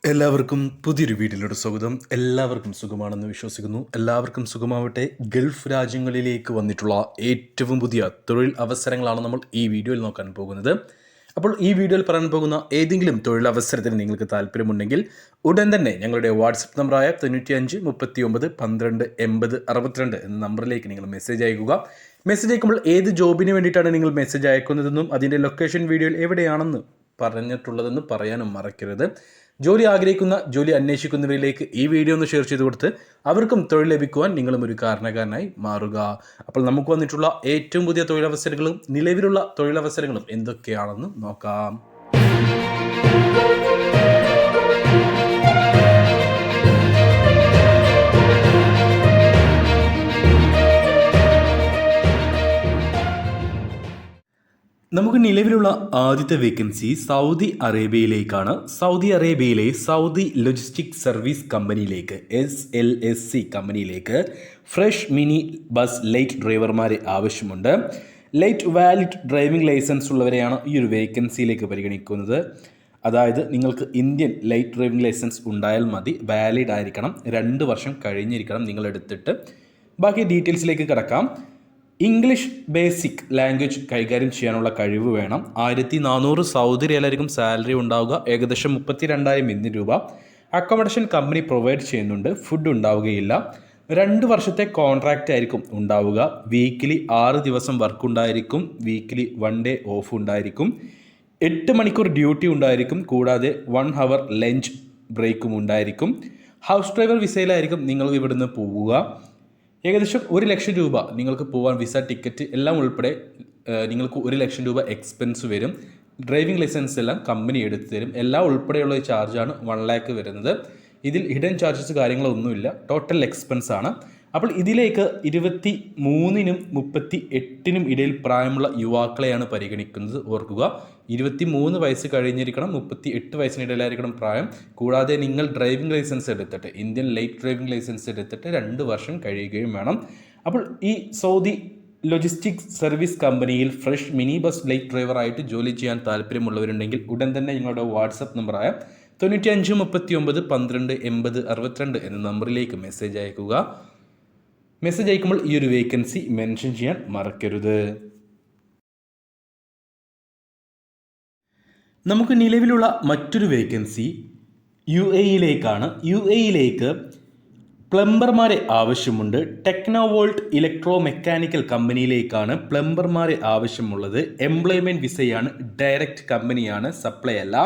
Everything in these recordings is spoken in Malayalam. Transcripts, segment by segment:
എല്ലാവർക്കും പുതിയൊരു വീഡിയോയിലൂടെ സ്വാഗതം. എല്ലാവർക്കും സുഖമാണെന്ന് വിശ്വസിക്കുന്നു. എല്ലാവർക്കും സുഖമാവട്ടെ. ഗൾഫ് രാജ്യങ്ങളിലേക്ക് വന്നിട്ടുള്ള ഏറ്റവും പുതിയ തൊഴിൽ അവസരങ്ങളാണ് നമ്മൾ ഈ വീഡിയോയിൽ നോക്കാൻ പോകുന്നത്. അപ്പോൾ ഈ വീഡിയോയിൽ പറയാൻ പോകുന്ന ഏതെങ്കിലും തൊഴിലവസരത്തിന് നിങ്ങൾക്ക് താല്പര്യമുണ്ടെങ്കിൽ ഉടൻ തന്നെ ഞങ്ങളുടെ വാട്സപ്പ് നമ്പറായ 95 39 12 80 62 എന്ന നമ്പറിലേക്ക് നിങ്ങൾ മെസ്സേജ് അയക്കുക. മെസ്സേജ് അയക്കുമ്പോൾ ഏത് ജോബിന് വേണ്ടിയിട്ടാണ് നിങ്ങൾ മെസ്സേജ് അയക്കുന്നതെന്നും അതിൻ്റെ ലൊക്കേഷൻ വീഡിയോയിൽ എവിടെയാണെന്ന് പറഞ്ഞിട്ടുള്ളതെന്ന് പറയാനും മറക്കരുത്. ജോലി ആഗ്രഹിക്കുന്ന, ജോലി അന്വേഷിക്കുന്നവരിലേക്ക് ഈ വീഡിയോ ഒന്ന് ഷെയർ ചെയ്ത് കൊടുത്ത് അവർക്കും തൊഴിൽ ലഭിക്കുവാൻ നിങ്ങളും ഒരു കാരണക്കാരനായി മാറുക. അപ്പോൾ നമുക്ക് വന്നിട്ടുള്ള ഏറ്റവും പുതിയ തൊഴിലവസരങ്ങളും നിലവിലുള്ള തൊഴിലവസരങ്ങളും എന്തൊക്കെയാണെന്ന് നോക്കാം. നമുക്ക് നിലവിലുള്ള ആദ്യത്തെ വേക്കൻസി സൗദി അറേബ്യയിലേക്കാണ്. സൗദി അറേബ്യയിലെ സൗദി ലോജിസ്റ്റിക് സർവീസ് കമ്പനിയിലേക്ക് SLSC കമ്പനിയിലേക്ക് ഫ്രഷ് മിനി ബസ് ലൈറ്റ് ഡ്രൈവർമാരെ ആവശ്യമുണ്ട്. ലൈറ്റ് വാലിഡ് ഡ്രൈവിംഗ് ലൈസൻസ് ഉള്ളവരെയാണ് ഈ ഒരു വേക്കൻസിയിലേക്ക് പരിഗണിക്കുന്നത്. അതായത് നിങ്ങൾക്ക് ഇന്ത്യൻ ലൈറ്റ് ഡ്രൈവിംഗ് ലൈസൻസ് ഉണ്ടായാൽ മതി. വാലിഡ് ആയിരിക്കണം, 2 വർഷം കഴിഞ്ഞിരിക്കണം നിങ്ങൾ എടുത്തിട്ട്. ബാക്കി ഡീറ്റെയിൽസിലേക്ക് കിടക്കാം. ഇംഗ്ലീഷ് ബേസിക് ലാംഗ്വേജ് കൈകാര്യം ചെയ്യാനുള്ള കഴിവ് വേണം. 1400 സൗദി റിയാലായിരിക്കും സാലറി ഉണ്ടാവുക. ഏകദേശം 32,000 ഇന്ത്യൻ രൂപ. അക്കോമഡേഷൻ കമ്പനി പ്രൊവൈഡ് ചെയ്യുന്നുണ്ട്. ഫുഡ് ഉണ്ടാവുകയില്ല. 2 വർഷത്തെ കോൺട്രാക്റ്റ് ആയിരിക്കും ഉണ്ടാവുക. വീക്കിലി 6 ദിവസം വർക്ക് ഉണ്ടായിരിക്കും. വീക്കിലി 1 ഡേ ഓഫ് ഉണ്ടായിരിക്കും. 8 മണിക്കൂർ ഡ്യൂട്ടി ഉണ്ടായിരിക്കും. കൂടാതെ 1 ഹവർ ലഞ്ച് ബ്രേക്കും ഉണ്ടായിരിക്കും. ഹൗസ് ഡ്രൈവർ വിസയിലായിരിക്കും നിങ്ങൾ ഇവിടുന്ന് പോവുക. ഏകദേശം 1 ലക്ഷം രൂപ നിങ്ങൾക്ക് പോകാൻ വിസ, ടിക്കറ്റ് എല്ലാം ഉൾപ്പെടെ നിങ്ങൾക്ക് 1 ലക്ഷം രൂപ എക്സ്പെൻസ് വരും. ഡ്രൈവിംഗ് ലൈസൻസ് എല്ലാം കമ്പനി എടുത്തു തരും. എല്ലാം ഉൾപ്പെടെയുള്ള ചാർജാണ് 1 ലാക്ക് വരുന്നത്. ഇതിൽ ഹിഡൻ ചാർജസ് കാര്യങ്ങളൊന്നുമില്ല. ടോട്ടൽ എക്സ്പെൻസ് ആണ്. അപ്പോൾ ഇതിലേക്ക് 23-നും 38-നും ഇടയിൽ പ്രായമുള്ള യുവാക്കളെയാണ് പരിഗണിക്കുന്നത്. ഓർക്കുക, 23 വയസ്സ് കഴിഞ്ഞിരിക്കണം, 38 വയസ്സിനിടയിലായിരിക്കണം പ്രായം. കൂടാതെ നിങ്ങൾ ഡ്രൈവിംഗ് ലൈസൻസ് എടുത്തിട്ട്, ഇന്ത്യൻ ലൈറ്റ് ഡ്രൈവിംഗ് ലൈസൻസ് എടുത്തിട്ട് 2 വർഷം കഴിയുകയും വേണം. അപ്പോൾ ഈ സൗദി ലോജിസ്റ്റിക്സ് സർവീസ് കമ്പനിയിൽ ഫ്രഷ് മിനി ബസ് ലൈറ്റ് ഡ്രൈവറായിട്ട് ജോലി ചെയ്യാൻ താല്പര്യമുള്ളവരുണ്ടെങ്കിൽ ഉടൻ തന്നെ ഞങ്ങളുടെ വാട്സപ്പ് നമ്പറായ 95 39 12 80 62 എന്ന നമ്പറിലേക്ക് മെസ്സേജ് അയക്കുക. മെസ്സേജ് അയക്കുമ്പോൾ ഈ ഒരു വേക്കൻസി മെൻഷൻ ചെയ്യാൻ മറക്കരുത്. നമുക്ക് നിലവിലുള്ള മറ്റൊരു വേക്കൻസി UAEയിലേക്കാണ്. UAEയിലേക്ക് പ്ലംബർമാരെ ആവശ്യമുണ്ട്. ടെക്നോവോൾട്ട് ഇലക്ട്രോ മെക്കാനിക്കൽ കമ്പനിയിലേക്കാണ് പ്ലംബർമാരെ ആവശ്യമുള്ളത്. എംപ്ലോയ്മെൻറ്റ് വിസയാണ്. ഡയറക്റ്റ് കമ്പനിയാണ്, സപ്ലൈ അല്ല.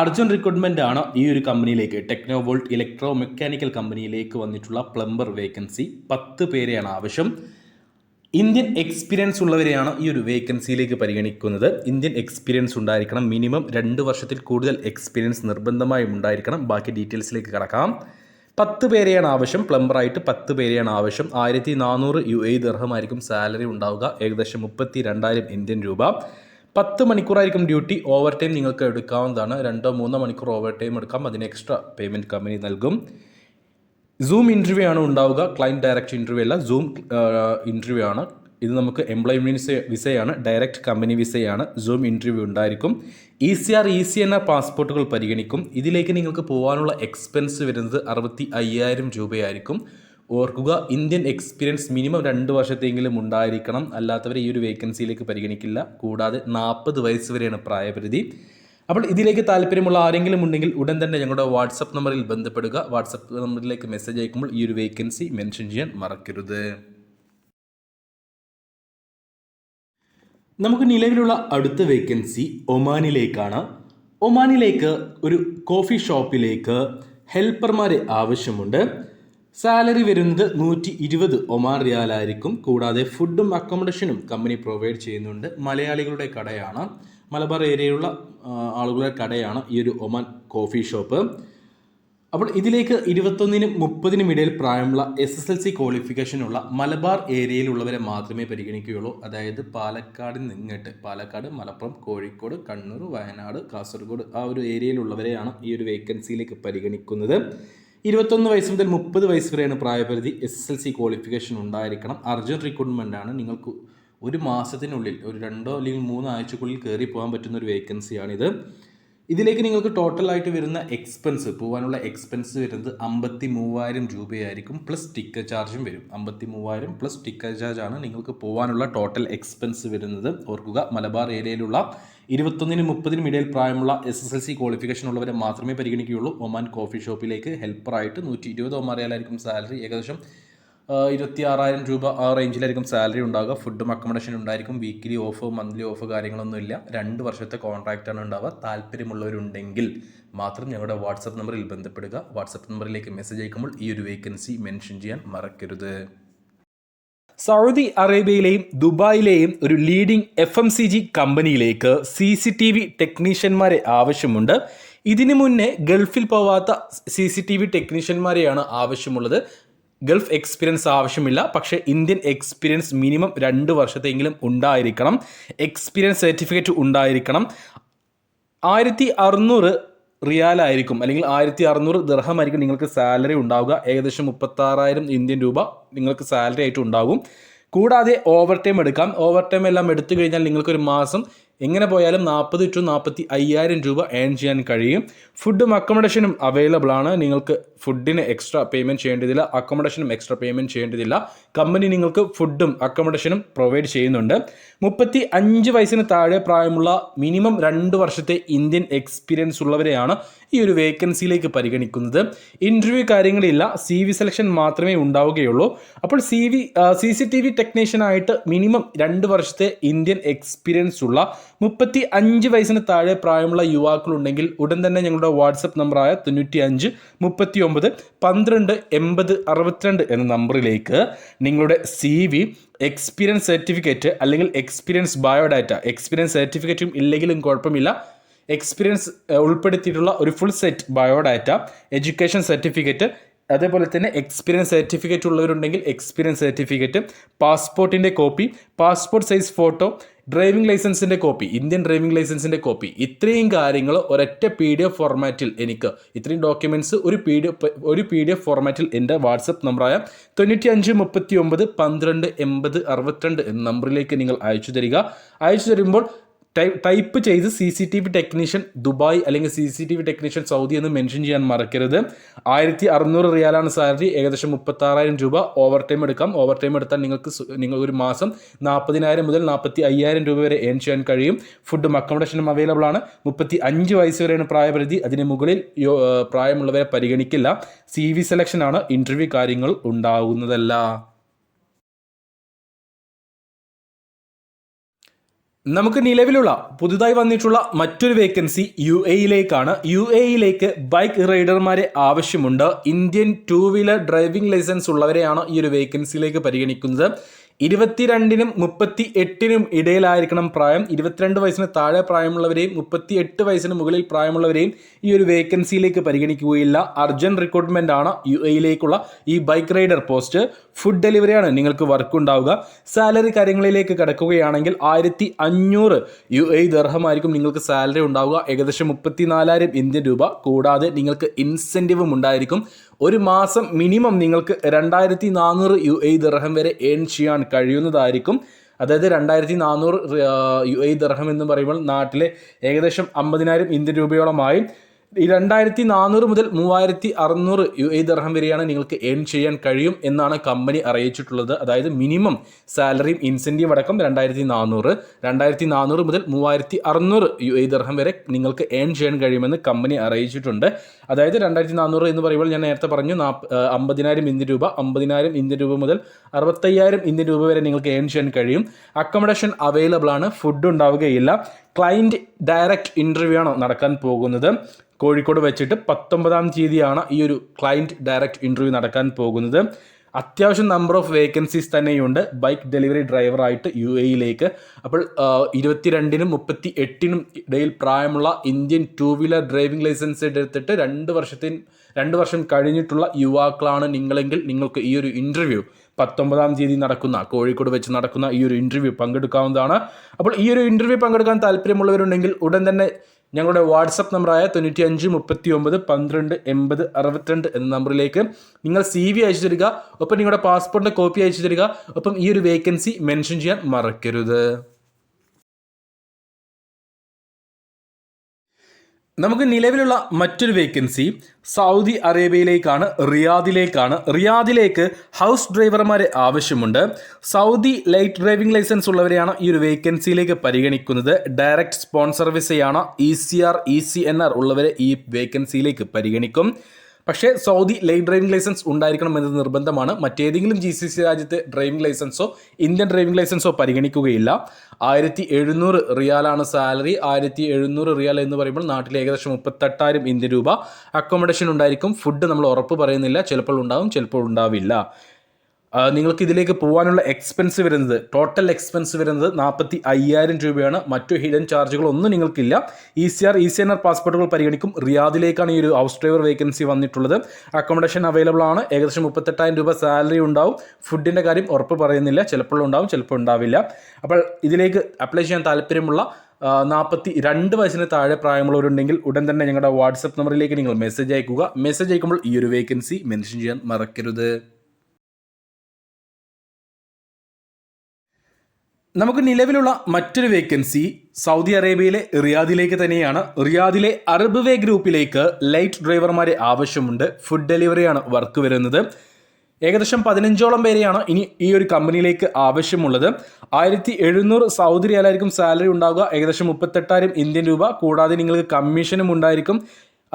അർജന്റ് റിക്രൂട്ട്മെൻ്റ് ആണ് ഈ ഒരു കമ്പനിയിലേക്ക്, ടെക്നോവോൾട്ട് ഇലക്ട്രോ മെക്കാനിക്കൽ കമ്പനിയിലേക്ക് വന്നിട്ടുള്ള പ്ലംബർ വേക്കൻസി. 10 പേരെയാണ് ആവശ്യം. ഇന്ത്യൻ എക്സ്പീരിയൻസ് ഉള്ളവരെയാണ് ഈ ഒരു വേക്കൻസിയിലേക്ക് പരിഗണിക്കുന്നത്. ഇന്ത്യൻ എക്സ്പീരിയൻസ് ഉണ്ടായിരിക്കണം. മിനിമം 2 വർഷത്തിൽ കൂടുതൽ എക്സ്പീരിയൻസ് നിർബന്ധമായും ഉണ്ടായിരിക്കണം. ബാക്കി ഡീറ്റെയിൽസിലേക്ക് കടക്കാം. 10 പേരെയാണ് ആവശ്യം. പ്ലംബറായിട്ട് 10 പേരെയാണ് ആവശ്യം. 1400 UAE ദിർഹമായിരിക്കും സാലറി ഉണ്ടാവുക. ഏകദേശം 32,000 ഇന്ത്യൻ രൂപ. 10 മണിക്കൂറായിരിക്കും ഡ്യൂട്ടി. ഓവർ ടൈം നിങ്ങൾക്ക് എടുക്കാവുന്നതാണ്. 2-3 മണിക്കൂർ ഓവർ ടൈം എടുക്കാം. അതിന് എക്സ്ട്രാ പേയ്മെൻറ്റ് കമ്പനി നൽകും. സൂം ഇൻ്റർവ്യൂ ആണ് ഉണ്ടാവുക. ക്ലയൻറ്റ് ഡയറക്റ്റ് ഇൻ്റർവ്യൂ അല്ല, സൂം ഇൻ്റർവ്യൂ ആണ്. ഇത് നമുക്ക് എംപ്ലോയ്മെൻറ്റ് വിസയാണ്, ഡയറക്റ്റ് കമ്പനി വിസയാണ്. സൂം ഇൻ്റർവ്യൂ ഉണ്ടായിരിക്കും. ECR ECNR പാസ്പോർട്ടുകൾ പരിഗണിക്കും. ഇതിലേക്ക് നിങ്ങൾക്ക് പോകാനുള്ള എക്സ്പെൻസ് വരുന്നത് 65,000 രൂപയായിരിക്കും. ഓർക്കുക, ഇന്ത്യൻ എക്സ്പീരിയൻസ് മിനിമം 2 വർഷത്തെങ്കിലും ഉണ്ടായിരിക്കണം. അല്ലാത്തവരെ ഈ ഒരു വേക്കൻസിയിലേക്ക് പരിഗണിക്കില്ല. കൂടാതെ 40 വയസ്സ് വരെയാണ് പ്രായപരിധി. അപ്പോൾ ഇതിലേക്ക് താല്പര്യമുള്ള ആരെങ്കിലും ഉണ്ടെങ്കിൽ ഉടൻ തന്നെ ഞങ്ങളുടെ വാട്സപ്പ് നമ്പറിൽ ബന്ധപ്പെടുക. വാട്സപ്പ് നമ്പറിലേക്ക് മെസ്സേജ് അയക്കുമ്പോൾ ഈ ഒരു വേക്കൻസി മെൻഷൻ ചെയ്യാൻ മറക്കരുത്. നമുക്ക് നിലവിലുള്ള അടുത്ത വേക്കൻസി ഒമാനിലേക്കാണ്. ഒമാനിലേക്ക് ഒരു കോഫി ഷോപ്പിലേക്ക് ഹെൽപ്പർമാരെ ആവശ്യമുണ്ട്. സാലറി വരുന്നത് 120 ഒമാൻ റിയാലായിരിക്കും. കൂടാതെ ഫുഡും അക്കോമഡേഷനും കമ്പനി പ്രൊവൈഡ് ചെയ്യുന്നുണ്ട്. മലയാളികളുടെ കടയാണ്, മലബാർ ഏരിയയിലുള്ള ആളുകളുടെ കടയാണ് ഈ ഒരു ഒമാൻ കോഫി ഷോപ്പ്. അപ്പോൾ ഇതിലേക്ക് 21-നും 30-നും ഇടയിൽ പ്രായമുള്ള SSLC ക്വാളിഫിക്കേഷനുള്ള മലബാർ ഏരിയയിലുള്ളവരെ മാത്രമേ പരിഗണിക്കുകയുള്ളൂ. അതായത് പാലക്കാട് നിന്നിട്ട്, പാലക്കാട്, മലപ്പുറം, കോഴിക്കോട്, കണ്ണൂർ, വയനാട്, കാസർഗോഡ് ആ ഒരു ഏരിയയിലുള്ളവരെയാണ് ഈ ഒരു വേക്കൻസിയിലേക്ക് പരിഗണിക്കുന്നത്. 21 വയസ്സ് മുതൽ 30 വയസ്സ് വരെയാണ് പ്രായപരിധി. SSLC ക്വാളിഫിക്കേഷൻ ഉണ്ടായിരിക്കണം. അർജന്റ് റിക്രൂട്ട്മെൻ്റ് ആണ്. നിങ്ങൾക്ക് 1 മാസത്തിനുള്ളിൽ, ഒരു 2 അല്ലെങ്കിൽ 3 ആഴ്ചക്കുള്ളിൽ കയറി പോകാൻ പറ്റുന്ന ഒരു വേക്കൻസിയാണിത്. ഇതിലേക്ക് നിങ്ങൾക്ക് ടോട്ടലായിട്ട് വരുന്ന എക്സ്പെൻസ് പോകാനുള്ള എക്സ്പെൻസ് വരുന്നത് 53,000 രൂപയായിരിക്കും, പ്ലസ് ടിക്കറ്റ് ചാർജും വരും. 53,000 പ്ലസ് ടിക്കറ്റ് ചാർജാണ് നിങ്ങൾക്ക് പോകാനുള്ള ടോട്ടൽ എക്സ്പെൻസ് വരുന്നത്. ഓർക്കുക, മലബാർ ഏരിയയിലുള്ള 21-നും 30-നും ഇടയിൽ പ്രായമുള്ള SSLC ക്വാളിഫിക്കേഷൻ ഉള്ളവരെ മാത്രമേ പരിഗണിക്കുകയുള്ളൂ. ഒമാൻ കോഫി ഷോപ്പിലേക്ക് ഹെൽപ്പറായിട്ട് 120 ഒമാൻ റിയാലായിരിക്കും സാലറി. ഏകദേശം 26,000 രൂപ ആ റേഞ്ചിലായിരിക്കും സാലറി ഉണ്ടാകുക. ഫുഡും അക്കോമഡേഷൻ ഉണ്ടായിരിക്കും. വീക്കിലി ഓഫ്, മന്ത്ലി ഓഫ് കാര്യങ്ങളൊന്നും ഇല്ല. 2 വർഷത്തെ കോൺട്രാക്റ്റാണ് ഉണ്ടാവുക. താല്പര്യമുള്ളവരുണ്ടെങ്കിൽ മാത്രം ഞങ്ങളുടെ വാട്സപ്പ് നമ്പറിൽ ബന്ധപ്പെടുക. വാട്സപ്പ് നമ്പറിലേക്ക് മെസ്സേജ് അയക്കുമ്പോൾ ഈ ഒരു വേക്കൻസി മെൻഷൻ ചെയ്യാൻ മറക്കരുത്. സൗദി അറേബ്യയിലെയും ദുബായിലെയും ഒരു ലീഡിംഗ് FMCG കമ്പനിയിലേക്ക് CCTV ടെക്നീഷ്യന്മാരെ ആവശ്യമുണ്ട്. ഇതിനു മുന്നേ ഗൾഫിൽ പോവാത്ത CCTV ടെക്നീഷ്യന്മാരെയാണ് ആവശ്യമുള്ളത്. ഗൾഫ് എക്സ്പീരിയൻസ് ആവശ്യമില്ല, പക്ഷേ ഇന്ത്യൻ എക്സ്പീരിയൻസ് മിനിമം 2 വർഷത്തെങ്കിലും ഉണ്ടായിരിക്കണം. എക്സ്പീരിയൻസ് സർട്ടിഫിക്കറ്റ് ഉണ്ടായിരിക്കണം. 1,600 റിയാലായിരിക്കും, അല്ലെങ്കിൽ 1,600 ദിർഹമായിരിക്കും നിങ്ങൾക്ക് സാലറി ഉണ്ടാവുക. ഏകദേശം 36,000 ഇന്ത്യൻ രൂപ നിങ്ങൾക്ക് സാലറി ആയിട്ട് ഉണ്ടാകും. കൂടാതെ ഓവർ ടൈം എടുക്കാം. ഓവർ ടൈം എല്ലാം എടുത്തു കഴിഞ്ഞാൽ നിങ്ങൾക്കൊരു മാസം എങ്ങനെ പോയാലും 40 to 45,000 രൂപ ഏൺ ചെയ്യാൻ കഴിയും. ഫുഡും അക്കോമഡേഷനും അവൈലബിൾ ആണ്. നിങ്ങൾക്ക് ഫുഡിന് എക്സ്ട്രാ പേയ്മെൻറ്റ് ചെയ്യേണ്ടതില്ല, അക്കോമഡേഷനും എക്സ്ട്രാ പേയ്മെൻറ്റ് ചെയ്യേണ്ടതില്ല. കമ്പനി നിങ്ങൾക്ക് ഫുഡും അക്കോമഡേഷനും പ്രൊവൈഡ് ചെയ്യുന്നുണ്ട്. 35 വയസ്സിന് താഴെ പ്രായമുള്ള മിനിമം 2 വർഷത്തെ ഇന്ത്യൻ എക്സ്പീരിയൻസ് ഉള്ളവരെയാണ് ഈ ഒരു വേക്കൻസിയിലേക്ക് പരിഗണിക്കുന്നത്. ഇൻ്റർവ്യൂ കാര്യങ്ങളില്ല, CV സെലക്ഷൻ മാത്രമേ ഉണ്ടാവുകയുള്ളൂ. അപ്പോൾ CCTV ടെക്നീഷ്യനായിട്ട് മിനിമം 2 വർഷത്തെ ഇന്ത്യൻ എക്സ്പീരിയൻസ് ഉള്ള 35 വയസ്സിന് താഴെ പ്രായമുള്ള യുവാക്കളുണ്ടെങ്കിൽ ഉടൻ തന്നെ ഞങ്ങളുടെ വാട്സപ്പ് നമ്പറായ 95 39 12 80 62 എന്ന നമ്പറിലേക്ക് നിങ്ങളുടെ CV, എക്സ്പീരിയൻസ് സർട്ടിഫിക്കറ്റ് അല്ലെങ്കിൽ എക്സ്പീരിയൻസ് ബയോഡാറ്റ, എക്സ്പീരിയൻസ് സർട്ടിഫിക്കറ്റും ഇല്ലെങ്കിലും കുഴപ്പമില്ല, എക്സ്പീരിയൻസ് ഉൾപ്പെടുത്തിയിട്ടുള്ള ഒരു full set biodata, education certificate, അതേപോലെ തന്നെ എക്സ്പീരിയൻസ് സർട്ടിഫിക്കറ്റ് ഉള്ളവരുണ്ടെങ്കിൽ എക്സ്പീരിയൻസ് സർട്ടിഫിക്കറ്റ്, പാസ്പോർട്ടിൻ്റെ copy, passport size photo, driving ലൈസൻസിൻ്റെ കോപ്പി, ഇന്ത്യൻ ഡ്രൈവിംഗ് ലൈസൻസിൻ്റെ കോപ്പി, ഇത്രയും കാര്യങ്ങൾ ഒരൊറ്റ PDF ഫോർമാറ്റിൽ എനിക്ക് ഇത്രയും ഡോക്യുമെൻറ്റ്സ് ഒരു PDF ഫോർമാറ്റിൽ എൻ്റെ വാട്സപ്പ് നമ്പറായ 95 39 12 80 62 എന്ന നമ്പറിലേക്ക് നിങ്ങൾ അയച്ചു തരുമ്പോൾ ടൈപ്പ് ചെയ്ത് CCTV ടെക്നീഷ്യൻ ദുബായ് അല്ലെങ്കിൽ CCTV ടെക്നീഷ്യൻ സൗദി എന്ന് മെൻഷൻ ചെയ്യാൻ മറക്കരുത്. 1,600 റിയാലാണ് സാലറി. ഏകദേശം 36,000 രൂപ ഓവർ ടൈം എടുക്കാം. ഓവർ ടൈം എടുത്താൽ നിങ്ങൾ ഒരു മാസം 40,000 മുതൽ 45,000 രൂപ വരെ ഏൺ ചെയ്യാൻ കഴിയും. ഫുഡും അക്കോമഡേഷനും അവൈലബിൾ ആണ്. 35 വയസ്സ് വരെയാണ് പ്രായപരിധി. അതിന് മുകളിൽ പ്രായമുള്ളവരെ പരിഗണിക്കില്ല. CV സെലക്ഷനാണ്, ഇൻ്റർവ്യൂ കാര്യങ്ങൾ ഉണ്ടാകുന്നതല്ല. നമുക്ക് നിലവിലുള്ള പുതുതായി വന്നിട്ടുള്ള മറ്റൊരു വേക്കൻസി UAEയിലേക്കാണ്. UAEയിലേക്ക് ബൈക്ക് റൈഡർമാരെ ആവശ്യമുണ്ട്. ഇന്ത്യൻ 2 വീലർ ഡ്രൈവിംഗ് ലൈസൻസ് ഉള്ളവരെയാണ് ഈ ഒരു വേക്കൻസിയിലേക്ക് പരിഗണിക്കുന്നത്. 22-നും 38-നും ഇടയിലായിരിക്കണം പ്രായം. 22 വയസ്സിന് താഴെ പ്രായമുള്ളവരെയും 38 വയസ്സിന് മുകളിൽ പ്രായമുള്ളവരെയും ഈ ഒരു വേക്കൻസിയിലേക്ക് പരിഗണിക്കുകയില്ല. അർജന്റ് റിക്രൂട്ട്മെന്റ് ആണ് UAEയിലേക്കുള്ള ഈ ബൈക്ക് റൈഡർ പോസ്റ്റ്. ഫുഡ് ഡെലിവറിയാണ് നിങ്ങൾക്ക് വർക്ക് ഉണ്ടാവുക. സാലറി കാര്യങ്ങളിലേക്ക് കിടക്കുകയാണെങ്കിൽ 1,500 UAE ദിർഹമായിരിക്കും നിങ്ങൾക്ക് സാലറി ഉണ്ടാവുക. ഏകദേശം 34,000 ഇന്ത്യൻ രൂപ. കൂടാതെ നിങ്ങൾക്ക് ഇൻസെൻറ്റീവും ഉണ്ടായിരിക്കും. ഒരു മാസം മിനിമം നിങ്ങൾക്ക് 2,400 UAE ദിർഹം വരെ ഏൺ ചെയ്യാൻ കഴിയുന്നതായിരിക്കും. അതായത് 2,400 UAE ദിർഹം എന്ന് പറയുമ്പോൾ നാട്ടിലെ ഏകദേശം 50,000 ഇന്ത്യൻ രൂപയോളമായി. ഈ 2,400 മുതൽ 3,600 UAE ദിർഹം വരെയാണ് നിങ്ങൾക്ക് ഏൺ ചെയ്യാൻ കഴിയും എന്നാണ് കമ്പനി അറിയിച്ചിട്ടുള്ളത്. അതായത് മിനിമം സാലറിയും ഇൻസെൻറ്റീവ് അടക്കം 2,400 മുതൽ 3,600 UAE ദിർഹം വരെ നിങ്ങൾക്ക് ഏൺ ചെയ്യാൻ കഴിയുമെന്ന് കമ്പനി അറിയിച്ചിട്ടുണ്ട്. അതായത് 2,400 എന്ന് പറയുമ്പോൾ ഞാൻ നേരത്തെ പറഞ്ഞു 50,000 ഇന്ത്യൻ രൂപ, 50,000 ഇന്ത്യൻ രൂപ മുതൽ 65,000 ഇന്ത്യൻ രൂപ വരെ നിങ്ങൾക്ക് ഏൺ ചെയ്യാൻ കഴിയും. അക്കോമഡേഷൻ അവൈലബിൾ ആണ്. ഫുഡ് ഉണ്ടാവുകയില്ല. ക്ലയൻറ്റ് ഡയറക്റ്റ് ഇൻ്റർവ്യൂ ആണ് നടക്കാൻ പോകുന്നത്. കോഴിക്കോട് വെച്ചിട്ട് 19-ാം തീയതിയാണ് ഈ ഒരു ക്ലയൻറ്റ് ഡയറക്റ്റ് ഇൻ്റർവ്യൂ നടക്കാൻ പോകുന്നത്. അത്യാവശ്യം നമ്പർ ഓഫ് വേക്കൻസീസ് തന്നെയുണ്ട് ബൈക്ക് ഡെലിവറി ഡ്രൈവറായിട്ട് UAEയിലേക്ക്. അപ്പോൾ 22-നും 38-നും ഇടയിൽ പ്രായമുള്ള ഇന്ത്യൻ 2 വീലർ ഡ്രൈവിംഗ് ലൈസൻസ് എടുത്തിട്ട് 2 വർഷം കഴിഞ്ഞിട്ടുള്ള യുവാക്കളാണ് നിങ്ങളെങ്കിൽ നിങ്ങൾക്ക് ഈ ഒരു ഇൻ്റർവ്യൂ 19-ാം തീയതി കോഴിക്കോട് വെച്ച് നടക്കുന്ന ഈ ഒരു ഇൻ്റർവ്യൂ പങ്കെടുക്കാവുന്നതാണ്. അപ്പോൾ ഈ ഒരു ഇൻ്റർവ്യൂ പങ്കെടുക്കാൻ താല്പര്യമുള്ളവരുണ്ടെങ്കിൽ ഉടൻ തന്നെ ഞങ്ങളുടെ വാട്സപ്പ് നമ്പറായ 95 39 12 80 62 എന്ന നമ്പറിലേക്ക് നിങ്ങൾ CV അയച്ചു തരിക. ഒപ്പം നിങ്ങളുടെ പാസ്പോർട്ടിൻ്റെ കോപ്പി അയച്ചു തരിക. ഒപ്പം ഈ ഒരു വേക്കൻസി മെൻഷൻ ചെയ്യാൻ മറക്കരുത്. നമുക്ക് നിലവിലുള്ള മറ്റൊരു വേക്കൻസി സൗദി അറേബ്യയിലേക്കാണ്, റിയാദിലേക്ക് ഹൗസ് ഡ്രൈവർമാരെ ആവശ്യമുണ്ട്. സൗദി ലൈറ്റ് ഡ്രൈവിംഗ് ലൈസൻസ് ഉള്ളവരെയാണ് ഈ ഒരു വേക്കൻസിയിലേക്ക് പരിഗണിക്കുന്നത്. ഡയറക്റ്റ് സ്പോൺസർ വിസയാണ്. ECR ECNR ഉള്ളവരെ ഈ വേക്കൻസിയിലേക്ക് പരിഗണിക്കും. പക്ഷേ സൗദി ലൈറ്റ് ഡ്രൈവിംഗ് ലൈസൻസ് ഉണ്ടായിരിക്കണം എന്നത് നിർബന്ധമാണ്. മറ്റേതെങ്കിലും GCC രാജ്യത്തെ ഡ്രൈവിംഗ് ലൈസൻസോ ഇന്ത്യൻ ഡ്രൈവിംഗ് ലൈസൻസോ പരിഗണിക്കുകയില്ല. 1700 റിയാലാണ് സാലറി. 1700 റിയാൽ എന്ന് പറയുമ്പോൾ നാട്ടിൽ ഏകദേശം 38,000 ഇന്ത്യൻ രൂപ. അക്കോമഡേഷൻ ഉണ്ടായിരിക്കും. ഫുഡ് നമ്മൾ ഉറപ്പ് പറയുന്നില്ല, ചിലപ്പോൾ ഉണ്ടാവും, ചിലപ്പോൾ ഉണ്ടാവില്ല. നിങ്ങൾക്ക് ഇതിലേക്ക് പോകാനുള്ള ടോട്ടൽ എക്സ്പെൻസ് വരുന്നത് 45,000 രൂപയാണ്. മറ്റു ഹിഡൻ ചാർജുകളൊന്നും നിങ്ങൾക്കില്ല. ECR ECNR പാസ്പോർട്ടുകൾ പരിഗണിക്കും. റിയാദിലേക്കാണ് ഈ ഒരു ഹൗസ് ഡ്രൈവർ വേക്കൻസി വന്നിട്ടുള്ളത്. അക്കോമഡേഷൻ അവൈലബിൾ ആണ്. ഏകദേശം 38,000 രൂപ സാലറി ഉണ്ടാവും. ഫുഡിൻ്റെ കാര്യം ഉറപ്പ് പറയുന്നില്ല, ചിലപ്പോൾ ഉണ്ടാവും, ചിലപ്പോൾ ഉണ്ടാവില്ല. അപ്പോൾ ഇതിലേക്ക് അപ്ലൈ ചെയ്യാൻ താല്പര്യമുള്ള 42 വയസ്സിന് താഴെ പ്രായമുള്ളവരുണ്ടെങ്കിൽ ഉടൻ തന്നെ ഞങ്ങളുടെ വാട്സപ്പ് നമ്പറിലേക്ക് നിങ്ങൾ മെസ്സേജ് അയക്കുക. മെസ്സേജ് അയക്കുമ്പോൾ ഈ ഒരു വേക്കൻസി മെൻഷൻ ചെയ്യാൻ മറക്കരുത്. നമുക്ക് നിലവിലുള്ള മറ്റൊരു വേക്കൻസി സൗദി അറേബ്യയിലെ റിയാദിലേക്ക് തന്നെയാണ്. റിയാദിലെ അറബ് വേ ഗ്രൂപ്പിലേക്ക് ലൈറ്റ് ഡ്രൈവർമാരെ ആവശ്യമുണ്ട്. ഫുഡ് ഡെലിവറിയാണ് വർക്ക് വരുന്നത്. ഏകദേശം 15ഓളം പേരെയാണ് ഇനി ഈ ഒരു കമ്പനിയിലേക്ക് ആവശ്യമുള്ളത്. 1700 സൗദി റിയാലായിരിക്കും സാലറി ഉണ്ടാവുക. ഏകദേശം 38,000 ഇന്ത്യൻ രൂപ. കൂടാതെ നിങ്ങൾക്ക് കമ്മീഷനും ഉണ്ടായിരിക്കും.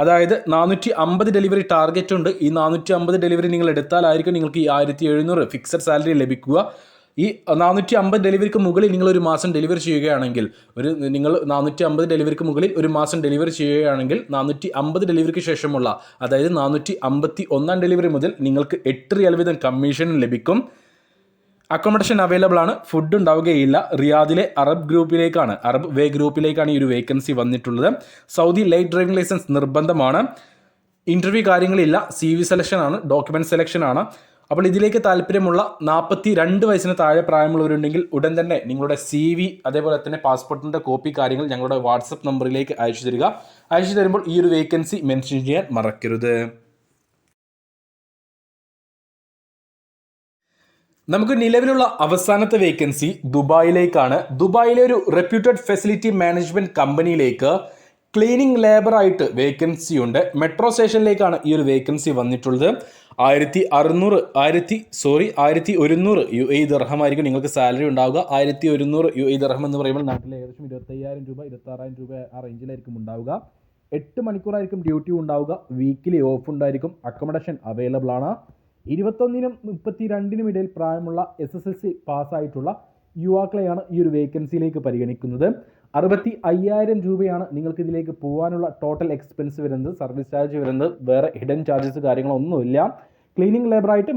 അതായത് 450 ഡെലിവറി ടാർഗറ്റ് ഉണ്ട്. ഈ 450 ഡെലിവറി നിങ്ങൾ എടുത്താലായിരിക്കും നിങ്ങൾക്ക് ഈ 1700 ഫിക്സഡ് സാലറി ലഭിക്കുക. ഈ 450 ഡെലിവറിക്ക് മുകളിൽ നിങ്ങൾ ഒരു മാസം ഡെലിവറി ചെയ്യുകയാണെങ്കിൽ, നിങ്ങൾ 450 ഡെലിവറിക്ക് മുകളിൽ ഒരു മാസം ഡെലിവറി ചെയ്യുകയാണെങ്കിൽ 450 ഡെലിവറിക്ക് ശേഷമുള്ള, അതായത് 451 ഡെലിവറി മുതൽ നിങ്ങൾക്ക് 8 റിയാൽ വീതം കമ്മീഷൻ ലഭിക്കും. അക്കോമഡേഷൻ അവൈലബിൾ ആണ്. ഫുഡ് ഉണ്ടാവുകയില്ല. റിയാദിലെ അറബ് വേ ഗ്രൂപ്പിലേക്കാണ് ഈ ഒരു വേക്കൻസി വന്നിട്ടുള്ളത്. സൗദി ലൈറ്റ് ഡ്രൈവിംഗ് ലൈസൻസ് നിർബന്ധമാണ്. ഇൻ്റർവ്യൂ കാര്യങ്ങളില്ല. CV സെലക്ഷൻ ആണ്, ഡോക്യുമെൻറ്റ് സെലക്ഷൻ ആണ്. അപ്പോൾ ഇതിലേക്ക് താല്പര്യമുള്ള 42 വയസ്സിന് താഴെ പ്രായമുള്ളവരുണ്ടെങ്കിൽ ഉടൻ തന്നെ നിങ്ങളുടെ CV അതേപോലെ തന്നെ പാസ്പോർട്ടിൻ്റെ കോപ്പി കാര്യങ്ങൾ ഞങ്ങളുടെ വാട്സപ്പ് നമ്പറിലേക്ക് അയച്ചു തരിക. അയച്ചു തരുമ്പോൾ ഈ ഒരു വേക്കൻസി മെൻഷൻ ചെയ്യാൻ മറക്കരുത്. നമുക്ക് നിലവിലുള്ള അവസാനത്തെ വേക്കൻസി ദുബായിലേക്കാണ്. ദുബായിലെ ഒരു റെപ്യൂട്ടഡ് ഫെസിലിറ്റി മാനേജ്മെൻറ്റ് കമ്പനിയിലേക്ക് ക്ലീനിങ് ലേബറായിട്ട് വേക്കൻസി ഉണ്ട്. മെട്രോ സ്റ്റേഷനിലേക്കാണ് ഈ ഒരു വേക്കൻസി വന്നിട്ടുള്ളത്. 1100 UAE ദിർഹമായിരിക്കും നിങ്ങൾക്ക് സാലറി ഉണ്ടാവുക. 1100 UAE ദിർഹം എന്ന് പറയുമ്പോൾ നാട്ടിൽ ഏകദേശം 25,000 രൂപ 26,000 രൂപ ആ റേഞ്ചിലായിരിക്കും ഉണ്ടാവുക. 8 മണിക്കൂറായിരിക്കും ഡ്യൂട്ടി ഉണ്ടാവുക. വീക്കിലി ഓഫ് ഉണ്ടായിരിക്കും. അക്കോമഡേഷൻ അവൈലബിൾ ആണ്. 21നും 32നും ഇടയിൽ പ്രായമുള്ള SSLC പാസ്സായിട്ടുള്ള യുവാക്കളെയാണ് ഈ ഒരു വേക്കൻസിയിലേക്ക് പരിഗണിക്കുന്നത്. 65,000 രൂപയാണ് നിങ്ങൾക്ക് ഇതിലേക്ക് പോകാനുള്ള ടോട്ടൽ എക്സ്പെൻസ് വരുന്നത്. സർവീസ് ചാർജ് വരുന്നത്. വേറെ ഹിഡൻ ചാർജസ് കാര്യങ്ങളൊന്നുമില്ല. ക്ലീനിങ് ലേബറായിട്ട്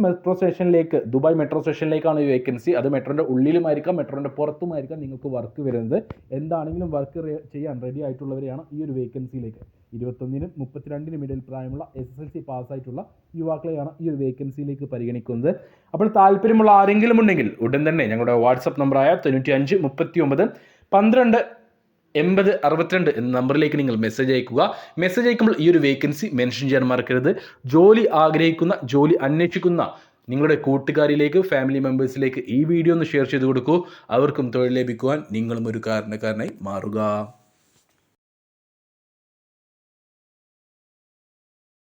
ദുബായ് മെട്രോ സ്റ്റേഷനിലേക്കാണ് ഈ വേക്കൻസി. അത് മെട്രോൻ്റെ ഉള്ളിലുമായിരിക്കാം, മെട്രോൻ്റെ പുറത്തുമായിരിക്കാം നിങ്ങൾക്ക് വർക്ക് വരുന്നത്. എന്താണെങ്കിലും വർക്ക് ചെയ്യാൻ റെഡി ആയിട്ടുള്ളവരെയാണ് ഈ ഒരു വേക്കൻസിയിലേക്ക്, 21നും 32നും ഇടയിൽ പ്രായമുള്ള SSLC പാസ്സായിട്ടുള്ള യുവാക്കളെയാണ് ഈ ഒരു വേക്കൻസിയിലേക്ക് പരിഗണിക്കുന്നത്. അപ്പോൾ താല്പര്യമുള്ള ആരെങ്കിലും ഉണ്ടെങ്കിൽ ഉടൻ തന്നെ ഞങ്ങളുടെ വാട്സപ്പ് നമ്പറായ 95 39 12 80 62 എന്ന നമ്പറിലേക്ക് നിങ്ങൾ മെസ്സേജ് അയക്കുക. മെസ്സേജ് അയക്കുമ്പോൾ ഈ ഒരു വേക്കൻസി മെൻഷൻ ചെയ്യാൻ മറക്കരുത്. ജോലി അന്വേഷിക്കുന്ന നിങ്ങളുടെ കൂട്ടുകാരിലേക്ക്, ഫാമിലി മെമ്പേഴ്സിലേക്ക് ഈ വീഡിയോ ഒന്ന് ഷെയർ ചെയ്ത് കൊടുക്കൂ. അവർക്കും തൊഴിൽ ലഭിക്കുവാൻ നിങ്ങളും ഒരു കാരണക്കാരനായി മാറുക.